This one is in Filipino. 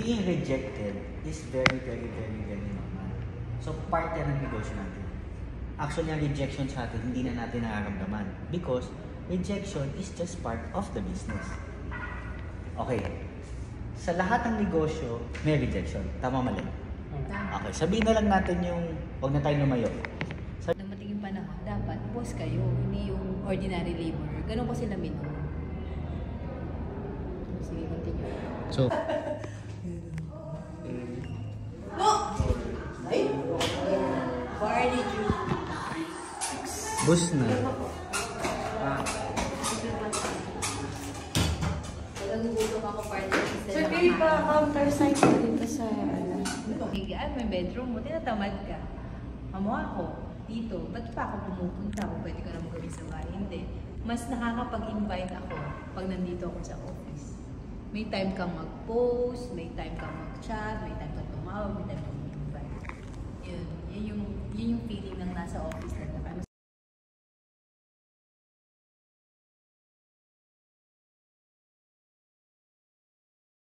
being rejected is very normal. So, part yan ng negosyo natin. Actually, ang rejection sa atin, hindi na natin nararamdaman. Because, rejection is just part of the business. Okay. Sa lahat ng negosyo, may rejection. Tama mali? Okay. Sabihin na lang natin yung, huwag na tayo lumayo. Dumating yung panahon, dapat boss kayo, hindi yung ordinary laborer. Ganun ko sila minun. Sige, continue. So, Barley juice. bus na. Nagugulong ako barley juice. Sir, kayo pa counter site dito sa ano? Higaan mo yung bedroom mo, tinatamad ka. Amo ako, dito, ba't pa ako pumupunta kung pwede ko na magawin sa bahay? Hindi. Mas nakakapag-invite ako pag nandito ako sa office. May time kang mag-post, may time kang mag-chat, may time kang tumawag, may time kang mag-invite. Yun yung feeling ng nasa office na